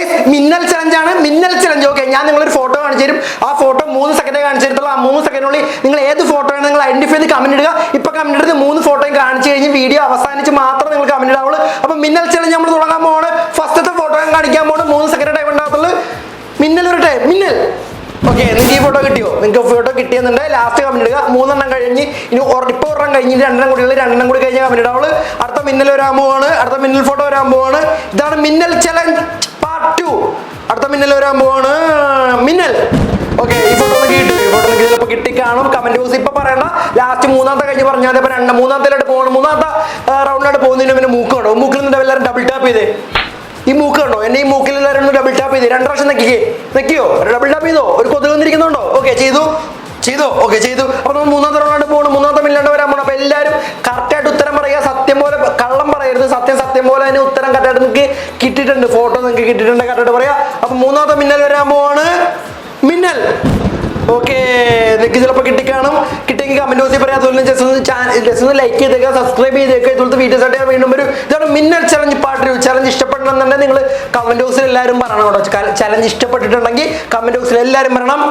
Guys മിന്നൽ challenge ആണ്. മിന്നൽ ചലഞ്ച്. ഓക്കെ, ഞാൻ നിങ്ങളൊരു ഫോട്ടോ കാണിച്ചു തരും. ആ ഫോട്ടോ 3 സെക്കൻഡ് കാണിച്ചു തരത്തുള്ളൂ. ആ 3 സെക്കൻഡിനുള്ളിൽ നിങ്ങൾ ഏത് ഫോട്ടോ ആണ് നിങ്ങൾ ഐഡന്റിഫൈ ചെയ്ത് കമന്റ് ഇടുക. ഇപ്പൊ കമന്റ് എടുത്ത് 3 ഫോട്ടോയും കാണിച്ചു കഴിഞ്ഞ് വീഡിയോ അവസാനിച്ച് മാത്രം നിങ്ങൾ കമന്റ് ഇടാവുള്ളൂ. അപ്പൊ മിന്നൽ ചലഞ്ച് നമ്മൾ തുടങ്ങാൻ പോവാണ്. ഫസ്റ്റത്തെ ഫോട്ടോ ഞാൻ കാണിക്കാൻ പോണ്. 3 സെക്കൻഡ് ടൈം ഉണ്ടാകത്തുള്ളൂ. മിന്നൽ ഒരു ടൈം മിന്നൽ. ഓക്കെ, നിങ്ങൾക്ക് ഈ ഫോട്ടോ കിട്ടിയോ? നിങ്ങൾക്ക് ഫോട്ടോ കിട്ടിയെന്നുണ്ട് ലാസ്റ്റ് കമന്റ് ഇടുക. 3 എണ്ണം കഴിഞ്ഞ് ഇനി ഇപ്പൊ ഒരെണ്ണം കഴിഞ്ഞ് 2 എണ്ണം കൂടി 2 എണ്ണം കൂടി കഴിഞ്ഞ് കമന്റ് ഇടാവുള്ളൂ. അടുത്ത മിന്നൽ വരാൻ പോവാണ്. അടുത്ത മിന്നൽ ഫോട്ടോ വരാൻ പോവാണ്. ഇതാണ് മിന്നൽ ചലഞ്ച് പാർട്ട് 2. അടുത്ത മിന്നൽ വരാൻ പോവാണ്. മിന്നൽ. ഓക്കെ, ഈ ഫോട്ടോ കിട്ടി. ഈ ഫോട്ടോ ചിലപ്പോൾ കിട്ടി കാണും. കമന്റ് ബോക്സ് ഇപ്പൊ പറയണ്ട. ലാസ്റ്റ് 3ാമത്തെ കഴിഞ്ഞ് പറഞ്ഞാൽ ഇപ്പൊ 3ാമത്തേലായിട്ട് പോകണം. 3ാമത്തെ റൗണ്ടിലായിട്ട് പോകുന്നതിന് പിന്നെ മൂക്ക് കണ്ടോ? മൂക്കിൽ നിന്ന് എല്ലാവരും ഡബിൾ ടാപ്പ് ചെയ്തേ. ഈ മൂക്ക് കണ്ടോ? എന്നെ ഈ മൂക്കിൽ എല്ലാവരും ഡബിൾ ടാപ്പ് ചെയ്തേ. 2 പ്രാവശ്യം നെക്കിയോ? ഡബിൾ ടാപ്പ് ചെയ്തോ? ഒരു കൊതുക് വന്നിരിക്കുന്നുണ്ടോ? ഓക്കെ, ചെയ്തു. ഓക്കെ, ചെയ്തു. അപ്പൊ നമ്മൾ 3ാമത്തെ റൗണ്ടിലായിട്ട് പോകണം. 3ാമത്തെ മില്ലാണ്ട് വരാൻ പോകണം. അപ്പൊ എല്ലാവരും കറക്റ്റായിട്ട് ഉത്തരം പറയുക. സത്യം പോലെ കള്ളം പറയരുത്. സത്യം പോലെ തന്നെ ഉത്തരം കറക്റ്റായിട്ട് നിങ്ങൾക്ക് കിട്ടിയിട്ടുണ്ട്. ഫോട്ടോ നിങ്ങൾക്ക് കിട്ടിയിട്ടുണ്ട്. കറക്റ്റായിട്ട് പറയാ. അപ്പൊ 3ാമത്തെ മിന്നൽ വരാൻ പോവാണ്. മിന്നൽ. ഓക്കെ, നിങ്ങൾക്ക് ചിലപ്പോൾ കിട്ടിക്കാണും. കിട്ടിയെങ്കിൽ കമന്റ് ബോക്സിൽ പറയാം. അതുപോലെ ജസ്റ്റ് ഒന്ന് ലൈക്ക് ചെയ്തേക്കുക, സബ്സ്ക്രൈബ് ചെയ്തേക്കുക. ഇതുപോലത്തെ വീഡിയോസ് ആയിട്ട് വീണ്ടും വരും. ഇതാണ് മിന്നൽ ചലഞ്ച് പാർട്ട് 2. ചലഞ്ച് ഇഷ്ടപ്പെടണമെന്നുണ്ടെങ്കിൽ നിങ്ങൾ കമന്റ് ബോക്സിൽ എല്ലാവരും പറയണം കേട്ടോ. ചലഞ്ച് ഇഷ്ടപ്പെട്ടിട്ടുണ്ടെങ്കിൽ കമന്റ് ബോക്സിൽ എല്ലാവരും പറയണം.